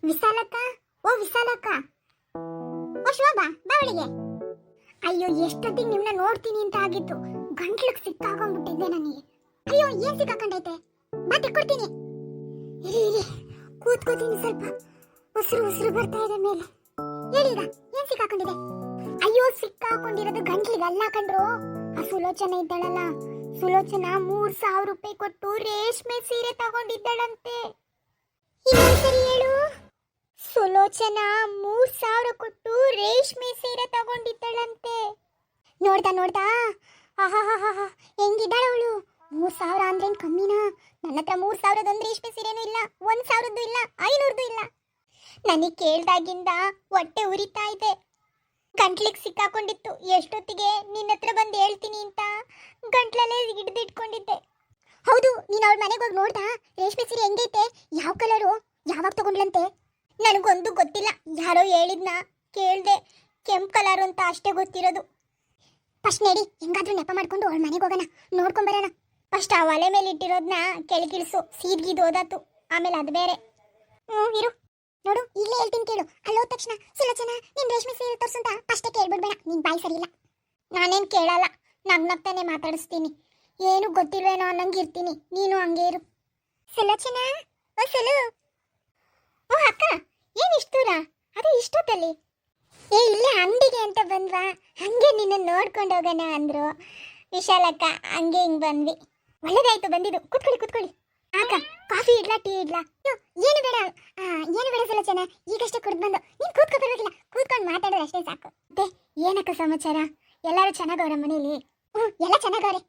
ವಿಶಾಲಕ್ಕ, ಓ ವಿಶಾಲಕ್ಕ, ಓ ಶೋಭಾ ಬಾ ಒಳಗೆ. ಅಯ್ಯೋ ಎಷ್ಟೊತ್ತಿಗೆ ನಿಮ್ಮನ್ನ ನೋಡ್ತೀನಿ ಅಂತ ಆಗಿತ್ತು, ಗಂಟ್ಲಿಗೆ ಸಿಕ್ಕಾಕೊಂಡ್ಬಿಟ್ಟಿದ್ದೆ ನನಗೆ. ಅಯ್ಯೋ ಏನ್ ಸಿಕ್ಕಾಕೊಂಡೈತೆ, ಬಾ ತೆಕ್ಕೊಡ್ತೀನಿ. ಇರಿ ಕೂತ್ಕೋತೀನಿ ಸ್ವಲ್ಪ, ಉಸಿರು ಬರ್ತಾ ಇದೆ ಮೇಲೆ. ಹೇಳೀಗ ಏನ್ ಸಿಕ್ಕಾಕೊಂಡಿದೆ? ಅಯ್ಯೋ ಸಿಕ್ಕಾಕೊಂಡಿರೋದು ಗಂಟ್ಲಿಗೆ ಅಲ್ಲ ಕಂಡ್ರು, ಆ ಸುಲೋಚನ ಇದ್ದಾಳಲ್ಲ, ಸುಲೋಚನ 3,000 ರೂಪಾಯಿ ಕೊಟ್ಟು ರೇಷ್ಮೆ ಸೀರೆ ತಗೊಂಡಿದ್ದಾಳಂತೆ. ಇನ್ನೊಂದ್ಸರಿ ಹೇಳು. ಸುಲೋಚನ 3,000 ಕೊಟ್ಟು ರೇಷ್ಮೆ ಸೀರೆ ತಗೊಂಡಿದ್ದಾಳಂತೆ. ನೋಡ್ದಾ ಆಹಾ ಹೆಂಗಿದ್ದಾಳ ಅವಳು. 3,000 ಅಂದ್ರೇನ್ ಕಮ್ಮಿನಾ? ನನ್ನ ಹತ್ರ 3,000 ರೇಷ್ಮೆ ಸೀರೆನೂ ಇಲ್ಲ, 1,000 ಇಲ್ಲ, 500 ಇಲ್ಲ. ನನಗೆ ಕೇಳ್ದಾಗಿಂದ ಹೊಟ್ಟೆ ಉರಿತಾ ಇದೆ, ಗಂಟ್ಲಿಗೆ ಸಿಕ್ಕಾಕೊಂಡಿತ್ತು. ಎಷ್ಟೊತ್ತಿಗೆ ನಿನ್ನ ಹತ್ರ ಬಂದು ಹೇಳ್ತೀನಿ ಅಂತ ಗಂಟ್ಲಲ್ಲೇ ಹಿಡಿದಿಟ್ಕೊಂಡಿದ್ದೆ. ಹೌದು, ನೀನು ಅವಳ ಮನೆಗೆ ಹೋಗಿ ನೋಡ್ದಾ? ರೇಷ್ಮೆ ಸೀರೆ ಹೆಂಗೈತೆ, ಯಾವ ಕಲರು, ಯಾವಾಗ ತಗೊಂಡ್ಲಂತೆ? ನನಗೊಂದು ಗೊತ್ತಿಲ್ಲ, ಯಾರೋ ಹೇಳಿದ್ನ ಕೇಳ್ದೆ, ಕೆಂಪು ಕಲರು ಅಂತ ಅಷ್ಟೇ ಗೊತ್ತಿರೋದು. ಫಸ್ಟ್ ನಡಿ, ಹೆಂಗಾದ್ರೂ ನೆಪ ಮಾಡ್ಕೊಂಡು ಅವಳ ಮನೆಗೆ ಹೋಗೋಣ, ನೋಡ್ಕೊಂಬರೋಣ. ಫಸ್ಟ್ ಆ ಒಲೆ ಮೇಲೆ ಇಟ್ಟಿರೋದನ್ನ ಕೆಳಗಿಳಿಸು, ಸೀದ್ಗಿದ್ದು ಓದಾತು, ಆಮೇಲೆ ಅದು ಬೇರೆ. ಇರು ನೋಡು, ಈಗಲೇ ಹೇಳ್ತೀನಿ ಕೇಳು. ಅಲ್ಲೋದ ತಕ್ಷಣ ಸುಲೋಚನ ನಿನ್ ರೇಷ್ಮೆ ಸೀರೆ ತೋರ್ಸಂತ ಅಷ್ಟೇ ಕೇಳ್ಬಿಡ್ಬೇಡ, ನಿನ್ ಬಾಯಿ ಸರಿ ಇಲ್ಲ. ನಾನೇನು ಕೇಳಲ್ಲ, ನಗ್ನಗ್ತಾನೆ ಮಾತಾಡಿಸ್ತೀನಿ, ಏನು ಗೊತ್ತಿಲ್ವೇನೋ ಅನ್ನಂಗೆ ಇರ್ತೀನಿ, ನೀನು ಹಂಗೆ ಇರು. ಸುಲೋಚನ, ಓ ಸುಲು, ಓ ಅಕ್ಕ, ಏನು ಇಷ್ಟು ದೂರ, ಅದು ಇಷ್ಟೊತ್ತಲ್ಲಿ? ಇಲ್ಲೇ ಅಂಗಡಿಗೆ ಅಂತ ಬಂದ್ವಾ, ಹಂಗೆ ನಿನ್ನ ನೋಡ್ಕೊಂಡು ಹೋಗೋಣ ಅಂದ್ರು ವಿಶಾಲಕ್ಕ, ಹಂಗೆ ಹಿಂಗೆ ಬಂದ್ವಿ. ಒಳ್ಳೇದಾಯ್ತು ಬಂದಿದ್ದು, ಕುತ್ಕೊಳ್ಳಿ. ಅಕ್ಕ ಕಾಫಿ ಇಡ್ಲಾ, ಟೀ ಇಡ್ಲಾ? ಏನು ಬೇಡ ಸುಲೋಚನ, ಈಗಷ್ಟೇ ಕುಡ್ದು ಬಂದು. ನೀನು ಕೂತ್ಕೊ, ಪರವಾಗಿಲ್ಲ, ಕೂತ್ಕೊಂಡು ಮಾತಾಡೋದು ಅಷ್ಟೇ ಸಾಕು. ಮತ್ತೆ ಏನಕ್ಕ ಸಮಾಚಾರ? ಎಲ್ಲರೂ ಚೆನ್ನಾಗವ್ರ ಮನೇಲಿ? ಎಲ್ಲ ಚೆನ್ನಾಗವ್ರೆ.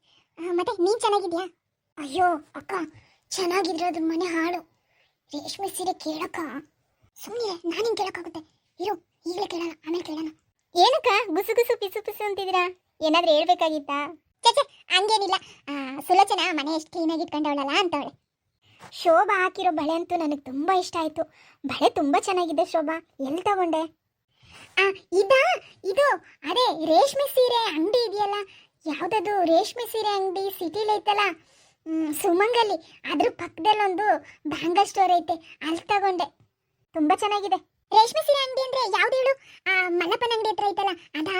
ಮತ್ತೆ ನೀನು ಚೆನ್ನಾಗಿದ್ಯಾ? ಅಯ್ಯೋ ಅಕ್ಕ, ಚೆನ್ನಾಗಿದ್ರದು ಮನೆ ಹಾಳು. ರೇಷ್ಮೆ ಸೀರೆ ಕೇಳಕ್ಕ? ಸುಮ್ಮನೆ ನಾನಿಂಗೆ ಕೇಳಕ್ಕಾಗುತ್ತೆ, ಇರು ಈಗಲೇ ಕೇಳೋಣ, ಆಮೇಲೆ ಕೇಳೋಣ. ಏನಕ್ಕ ಗುಸು ಪಿಸು ಅಂತಿದ್ದೀರಾ? ಏನಾದ್ರೂ ಹೇಳ್ಬೇಕಾಗಿತ್ತಾ? ಚೇಚೆ ಹಂಗೇನಿಲ್ಲ, ಸುಲೋಚನ ಮನೆ ಎಷ್ಟು ಕ್ಲೀನಾಗಿ ಇಟ್ಕೊಂಡವಳಲ್ಲ ಅಂತವಳೆ. ಶೋಭಾ ಹಾಕಿರೋ ಬಳೆ ಅಂತೂ ನನಗೆ ತುಂಬ ಇಷ್ಟ ಆಯಿತು. ಬಳೆ ತುಂಬ ಚೆನ್ನಾಗಿದೆ ಶೋಭಾ, ಎಲ್ಲಿ ತಗೊಂಡೆ? ಇದು ಅದೇ ರೇಷ್ಮೆ ಸೀರೆ ಅಂಗಡಿ ಇದೆಯಲ್ಲ, ಯಾವುದದು ರೇಷ್ಮೆ ಸೀರೆ ಅಂಗಡಿ ಸಿಟಿಲಿ ಐತಲ್ಲ, ಸುಮಂಗಲಿ, ಅದ್ರ ಪಕ್ಕದಲ್ಲೊಂದು ಬ್ಯಾಂಗಲ್ ಸ್ಟೋರ್ ಐತೆ, ಅಲ್ಲಿ ತಗೊಂಡೆ. ತುಂಬ ಚೆನ್ನಾಗಿದೆ. ರೇಷ್ಮೆ ಸೀರೆ ಅಂಗಡಿ ಅಂದ್ರೆ ಯಾವ್ದು ಹೇಳು? ಮಲ್ಲಪ್ಪನ ಅಂಗಡಿ ಹತ್ರ ಐತಲ್ಲ ಅದಾ?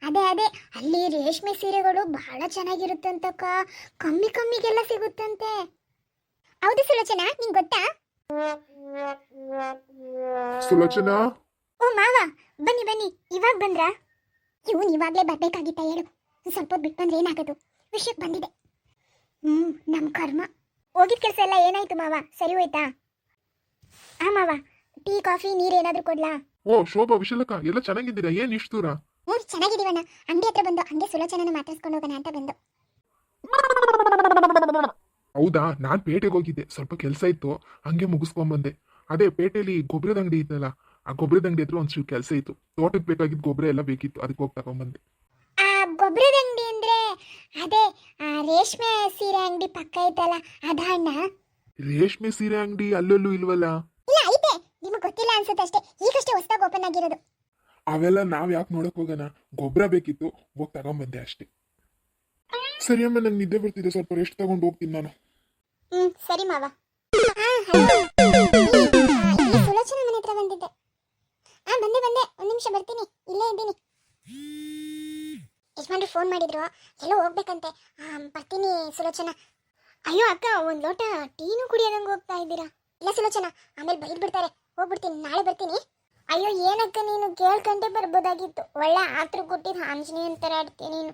ಅದೇ ಅಲ್ಲಿ ರೇಷ್ಮೆ ಸೀರೆಗಳು ಬಹಳ ಚೆನ್ನಾಗಿರುತ್ತಂತಕ್ಕ, ಕಮ್ಮಿಗೆಲ್ಲ ಸಿಗುತ್ತಂತೆ. ಹೌದು ಸುಲೋಚನಾ, ನಿಂಗೆ ಗೊತ್ತಾ? ಸುಲೋಚನಾ, ಓ ಮಾವ, ಬನ್ನಿ, ಇವಾಗ ಬಂದ್ರಾ? ಇವನು ಇವಾಗಲೇ ಬರ್ಬೇಕಾಗಿತ್ತ ಹೇಳು, ಸ್ವಲ್ಪ ಹೊತ್ತು ಬಿಟ್ಟು ಬಂದ್ರೆ ಏನಾಗೋದು? ವಿಷಯಕ್ಕೆ ಬಂದಿದೆ. ನಮ್ಮ ಕರ್ಮ. ಹೋಗಿದ ಕೆಲಸ ಎಲ್ಲ ಏನಾಯ್ತು ಮಾವ, ಸರಿ ಹೋಯ್ತಾ? ಮಾವ, ಟೀ ಕಾಫಿ ನೀರು ಏನಾದರೂ ಕೊಡ್ಲಾ? ಓ ಶೋಭಾ, ವಿಶಾಲಕ್ಕ, ಎಲ್ಲ ಚೆನ್ನಾಗಿದ್ದೀರಾ? ಏನ್ ಇಷ್ಟು ದೂರ? ಚೆನ್ನಾಗಿದ್ದೀವಣ್ಣ, ಅಂಗಡಿ ಹತ್ರ ಬಂದು ಹಂಗೆ ಸುಲೋಚನನ ಮಾತಾಡ್ಸ್ಕೊಂಡು ಹೋಗೋಣ ಅಂತ ಬಂದು. ಹೌದಾ, ನಾನ್ ಪೇಟೆಗೆ ಹೋಗಿದ್ದೆ, ಸ್ವಲ್ಪ ಕೆಲಸ ಇತ್ತು, ಹಂಗೆ ಮುಗಿಸ್ಕೊಂಡ್ಬಂದೆ. ಅದೇ ಪೇಟೆಯಲ್ಲಿ ಗೊಬ್ಬರದ ಅಂಗಡಿ ಇತ್ತಲ್ಲ, ಆ ಗೊಬ್ಬರದ ಅಂಗಡಿ ಹತ್ರ ಒಂಚೂರು ಕೆಲಸ ಇತ್ತು, ತೋಟಕ್ಕೆ ಬೇಕಾಗಿದ್ದು ಗೊಬ್ಬರ ಎಲ್ಲ ಬೇಕಿತ್ತು, ಅದಕ್ಕೆ ಹೋಗಿ ತಗೊಂಡ್ಬಂದೆ. ಗೊಬ್ಬರದ ಅಂಗಡಿ ಅಂದ್ರೆ ಅದೇ ರೇಷ್ಮೆ ಸೀರೆ ಅಂಗಡಿ ಪಕ್ಕ ಐತಲ್ಲ ಅದಾ ಅಣ್ಣ? ರೇಷ್ಮೆ ಸೀರೆ ಅಂಗಡಿ ಅಲ್ಲಲ್ಲೂ ಇಲ್ವಲ್ಲ? ಇಲ್ಲ ಐತೆ, ನಿಮಗೆ ಗೊತ್ತಿಲ್ಲ ಅನ್ಸುತ್ತೆ ಅಷ್ಟೇ, ಈಗಷ್ಟೇ ಹೊಸದಾಗಿ ಓಪನ್ ಆಗಿರೋದು. ಅವೆಲ್ಲ ನಾವ್ ಯಾಕೆ ನೋಡಕ್ ಹೋಗೋಣ, ಗೊಬ್ಬರ ಬೇಕಿತ್ತು, ಹೋಗಿ ತಗೊಂಡ್ಬಂದೆ ಅಷ್ಟೇ. ಸರಿ ಅಮ್ಮ, ನಂಗೆ ನಿದ್ದೆ ಬರ್ತಿದೆ, ಸ್ವಲ್ಪ ರೆಸ್ಟ್ ತಗೊಂಡು ಹೋಗ್ತೀನಿ ನಾನು. ಸರಿ ಮಾವ. ಸುಲೋಚನ ಮನೆ ಹತ್ರ ಬಂದಿದ್ದೆ. ಬಂದೆ, ಒಂದು ನಿಮಿಷ ಬರ್ತೀನಿ, ಇಲ್ಲೇ ಇದ್ದೀನಿ. ಯಜಮಾನ್ರು ಫೋನ್ ಮಾಡಿದ್ರು, ಎಲ್ಲೋ ಹೋಗ್ಬೇಕಂತೆ, ಬರ್ತೀನಿ ಸುಲೋಚನ. ಅಯ್ಯೋ ಅಕ್ಕ, ಒಂದು ಲೋಟ ಟೀನು ಕುಡಿಯೋದಂಗೆ ಹೋಗ್ತಾ ಇದ್ದೀರಾ? ಇಲ್ಲ ಸುಲೋಚನ, ಆಮೇಲೆ ಬೈದ್ ಬಿಡ್ತಾರೆ, ಹೋಗ್ಬಿಡ್ತೀನಿ, ನಾಳೆ ಬರ್ತೀನಿ. ಅಯ್ಯೋ ಏನಕ್ಕ, ನೀನು ಕೇಳ್ಕೊಂಡೆ ಬರ್ಬೋದಾಗಿತ್ತು, ಒಳ್ಳೆ ಆತ್ರ ಕೊಟ್ಟಿದ್ದು ಆಂಜನೇಯನ್ ಥರ ಆಡ್ತೀನಿ ನೀನು.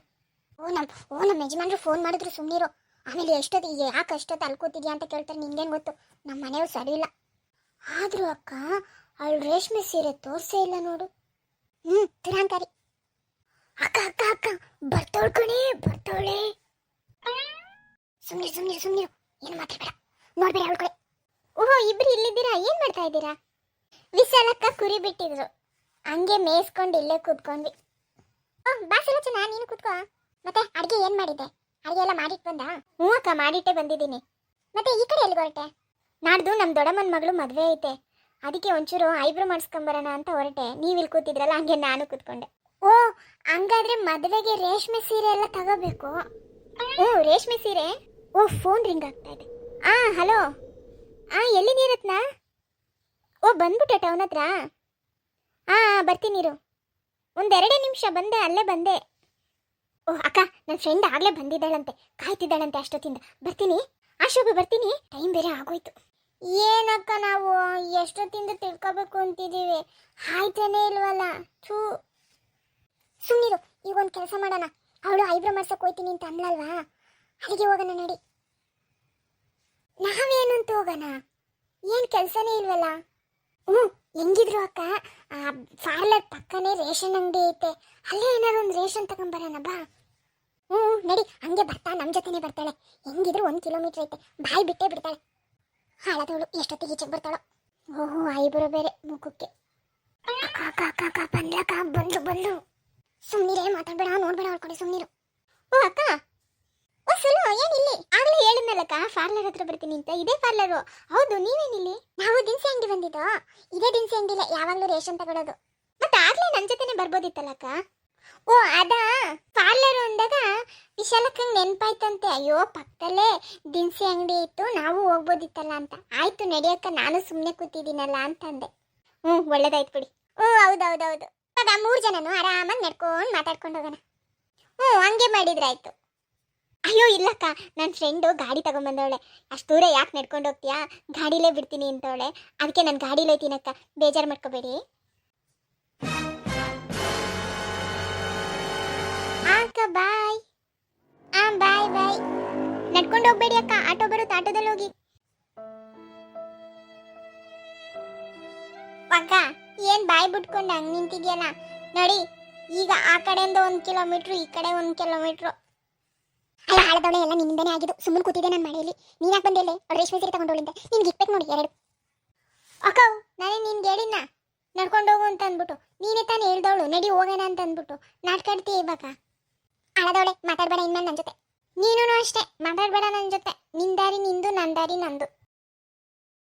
ನಮ್ಮ ಯಜಮಾನ್ರು ಫೋನ್ ಮಾಡಿದ್ರು, ಸುಮ್ಮನಿರೋ, ಆಮೇಲೆ ಎಷ್ಟೊತ್ತಿಗೆ ಯಾಕೆ ಅಷ್ಟೊತ್ತು ಅಲ್ಕೋತಿದ್ಯಾ ಅಂತ ಕೇಳ್ತಾರೆ, ನಿಂಗೇನು ಗೊತ್ತು, ನಮ್ಮ ಮನೆಯವ್ರು ಸರಿ ಇಲ್ಲ. ಆದರೂ ಅಕ್ಕ, ಅವಳು ರೇಷ್ಮೆ ಸೀರೆ ತೋರಿಸೇ ಇಲ್ಲ ನೋಡು. ತುರಾಂಕಾರಿ. ಅಕ್ಕ ಬರ್ತಾವಳೆ. ಸುಮ್ಮನೆ ಏನು ಮಾತಾಡಬೇಡ, ನೋಡ್ಬೇಡ ಅವಳ ಕಡೆ. ಓಹೋ, ಇಬ್ರು ಇಲ್ಲಿದ್ದೀರಾ? ಏನು ಮಾಡ್ತಾ ಇದ್ದೀರಾ? ವಿಶಾಲಕ್ಕ ಕುರಿ ಬಿಟ್ಟಿದ್ರು, ಹಂಗೆ ಮೇಯಿಸ್ಕೊಂಡು ಇಲ್ಲೇ ಕೂತ್ಕೊಂಡ್ವಿ. ಬಾ ಸುಲೋಚನಾ, ನೀನು ಕೂತ್ಕೋ. ಮತ್ತೆ ಅಡುಗೆ ಏನು ಮಾಡಿದ್ದೆ? ಅಡುಗೆ ಎಲ್ಲ ಮಾಡಿಟ್ಟು ಬಂದಾ? ಅಕ್ಕ, ಮಾಡಿಟ್ಟೆ ಬಂದಿದ್ದೀನಿ. ಮತ್ತೆ ಈ ಕಡೆ ಎಲ್ಲಿಗೆ ಹೊರಟೆ? ನಾಡ್ದು ನಮ್ಮ ದೊಡ್ಡಮ್ಮನ ಮಗಳು ಮದುವೆ ಐತೆ, ಅದಕ್ಕೆ ಒಂಚೂರು ಐಬ್ರೋ ಮಾಡಿಸ್ಕೊಂಬರೋಣ ಅಂತ ಹೊರಟೆ. ನೀವು ಇಲ್ಲಿ ಕೂತಿದ್ರಲ್ಲ, ಹಂಗೆ ನಾನು ಕೂತ್ಕೊಂಡೆ. ಓ, ಹಂಗಾದ್ರೆ ಮದುವೆಗೆ ರೇಷ್ಮೆ ಸೀರೆ ಎಲ್ಲ ತಗೋಬೇಕು. ರೇಷ್ಮೆ ಸೀರೆ. ಓ, ಫೋನ್ ರಿಂಗ್ ಆಗ್ತಾ ಇದೆ. ಹಲೋ, ಎಲ್ಲಿದ್ದೀರತ್ನ? ಓ ಬಂದ್ಬಿಟ್ಟೆ ಟೌನ್ ಹತ್ರ? ಬರ್ತೀನಿರು. ಒಂದೆರಡೇ ನಿಮಿಷ ಬಂದೆ, ಅಲ್ಲೇ ಬಂದೆ. ಅಕ್ಕ, ನನ್ನ ಫ್ರೆಂಡ್ ಆಗಲೇ ಬಂದಿದ್ದಾಳಂತೆ, ಕಾಯ್ತಿದ್ದಾಳಂತೆ ಅಷ್ಟೊತ್ತಿಂದ. ಬರ್ತೀನಿ ಶೋಭೆ, ಬರ್ತೀನಿ. ಟೈಮ್ ಬೇರೆ ಆಗೋಯ್ತು. ಏನಕ್ಕ, ನಾವು ಎಷ್ಟೊತ್ತಿಂದ ತಿಳ್ಕೊಬೇಕು ಅಂತಿದ್ದೀವಿ, ಆಯ್ತಾನೆ ಇಲ್ವಲ್ಲ. ಥೂ, ಸುಮ್ಮನಿರು. ಈಗ ಒಂದು ಕೆಲಸ ಮಾಡೋಣ. ಅವಳು ಐಬ್ರೋ ಮಾಡ್ಸಕ್ಕೆ ಹೋಯ್ತೀನಿ ಅಂತ ಅನ್ಲಲ್ವಾ, ಅಲ್ಲಿಗೆ ಹೋಗೋಣ ನಡಿ. ನಾವೇನಂತ ಹೋಗೋಣ? ಏನು ಕೆಲಸನೇ ಇಲ್ವಲ್ಲ. ಹೆಂಗಿದ್ರು ಅಕ್ಕ, ಪಾರ್ಲರ್ ಪಕ್ಕನೇ ರೇಷನ್ ಅಂಗಡಿ ಐತೆ, ಅಲ್ಲೇ ಏನಾದ್ರು ಒಂದು ರೇಷನ್ ತಗೊಂಬರೋಣ ಬಾ. ನಡಿ, ಹಂಗೆ ಬರ್ತಾ ನಮ್ಮ ಜೊತೆನೇ ಬರ್ತಾಳೆ. ಹೆಂಗಿದ್ರು 1 ಕಿಲೋಮೀಟರ್ ಐತೆ, ಬಾಯಿ ಬಿಟ್ಟೇ ಬಿಡ್ತಾಳೆ. ಹಾಳದವಳು ಎಷ್ಟೊತ್ತಿಗೆ ಈಚೆಗೆ ಬರ್ತಾಳೋ. ಐಬ್ರೋ ಬೇರೆ ಮುಖಕ್ಕೆ. ಅಕ್ಕ ಅಕ್ಕ ಅಕ್ಕ ಬಂದ್ಲಕ್ಕ, ಬಂದು ಸುಮ್ಮನಿರೇ, ಮಾತಾಡ್ಬೇಡ, ನೋಡ್ಬೇಡ, ಹೊಳ್ಕೊಂಡು ಸುಮ್ಮನಿರು. ಅಕ್ಕ, ಸುಲು ಏನಿಲ್ಲಿ? ಆಗ್ಲೇ ಹೇಳಿದ್ನಲ್ಲಕ್ಕ ಪಾರ್ಲರ್ ಹತ್ರ ಬರ್ತೀನಿ ಅಂತ. ಇದೇ ಪಾರ್ಲರು. ಹೌದು, ನೀವೇನಿಲ್ಲಿ? ನಾವು ದಿನಸಿ ಅಂಗಡಿ ಬಂದಿದ್ದು. ಇದೇ ದಿನಸಿ ಅಂಗಡಿಲೇ ಯಾವಾಗಲೂ ರೇಷನ್ ತಗೊಳ್ಳೋದು. ಮತ್ತೆ ಆಗ್ಲೇ ನನ್ನ ಜೊತೆನೆ ಬರ್ಬೋದಿತ್ತಲ್ಲಕ್ಕ. ಅದಾ, ಪಾರ್ಲರು ಅಂದಾಗ ವಿಶಾಲಕ್ಕಂಗೆ ನೆನ್ಪಾಯ್ತಂತೆ. ಅಯ್ಯೋ, ಪಕ್ಕದಲ್ಲೇ ದಿನಸಿ ಅಂಗಡಿ ಇತ್ತು, ನಾವು ಹೋಗ್ಬೋದಿತ್ತಲ್ಲ ಅಂತ. ಆಯ್ತು ನಡಿಯಕ್ಕ, ನಾನು ಸುಮ್ಮನೆ ಕೂತಿದ್ದೀನಲ್ಲ ಅಂತಂದೆ. ಒಳ್ಳೇದಾಯ್ತು ಬಿಡಿ. ಹೌದೌದೌದು. ಇವಾಗ 3 ಜನನು ಆರಾಮಾಗಿ ನಡ್ಕೊಂಡು ಮಾತಾಡ್ಕೊಂಡು ಹೋಗೋಣ. ಹಂಗೆ ಮಾಡಿದ್ರಾಯ್ತು. ಅಯ್ಯೋ ಇಲ್ಲಕ್ಕ, ನನ್ನ ಫ್ರೆಂಡು ಗಾಡಿ ತಗೊಂಬಂದವಳೆ. ಅಷ್ಟು ದೂರ ಯಾಕೆ ನಡ್ಕೊಂಡು ಹೋಗ್ತೀಯಾ, ಗಾಡಿಲೇ ಬಿಡ್ತೀನಿ ಅಂತವಳೆ. ಅದಕ್ಕೆ ನಾನು ಗಾಡಿಲೇ ಹೋಯ್ತೀನಕ್ಕ, ಬೇಜಾರು ಮಾಡ್ಕೋಬೇಡಿ. ಅಕ್ಕ ಬಾಯ್. ಬಾಯ್. ನಡ್ಕೊಂಡು ಹೋಗ್ಬೇಡಿ ಅಕ್ಕ, ಆಟೋ ಬರುತ್ತೆ, ಆಟೋದಲ್ಲಿ ಹೋಗಿ. ಅಕ್ಕ, ಏನ್ ಬಾಯ್ ಬಿಟ್ಕೊಂಡು ಹಂಗೆ ನಿಂತಿದ್ಯಲ್ಲ ನೋಡಿ. ಈಗ ಆ ಕಡೆಯಿಂದ 1 ಕಿಲೋಮೀಟ್ರು, ಈ ಕಡೆ 1 ಕಿಲೋಮೀಟ್ರು. ಅಲ್ಲ, ಹಾಳದವಳೆ ಎಲ್ಲ ನಿನ್ನಿಂದನೇ ಆಗಿದ್ದು. ಸುಮ್ಮನೆ ಕೂತಿದ್ದೆ ನಾನು ಮಳೆಯಲ್ಲಿ. ನೀನು ಯಾಕೆ ಬಂದಿಲ್ಲ? ಅವ್ಳು ರೇಷ್ಮೆ ಸೀರೆ ತಗೊಂಡೋಳಿಂದ ನಿನ್ಗೆ ಇಕ್ಬೇಕು ನೋಡಿ 2. ಅಕ್ಕ, ನಾನೇ ನಿನ್ಗೆ ಹೇಳಿದ್ನ ನಡ್ಕೊಂಡು ಹೋಗು ಅಂತ ಅಂದ್ಬಿಟ್ಟು. ನೀನೇ ತಾನೇ ಹೇಳ್ದವಳು ನಡಿ ಹೋಗೋಣ ಅಂತ ಅಂದ್ಬಿಟ್ಟು. ನಾಟ್ಕಾಡ್ತೀಯ ಇವಾಗ. ಹಾಳದವಳೆ, ಮಾತಾಡ್ಬೇಡ ಇನ್ಮೇಲೆ ನನ್ನ ಜೊತೆ. ನೀನು ಅಷ್ಟೇ, ಮಾತಾಡ್ಬೇಡ ನನ್ನ ಜೊತೆ. ನಿನ್ ದಾರಿ ನಿಂದು, ನನ್ನ ದಾರಿ ನಂದು.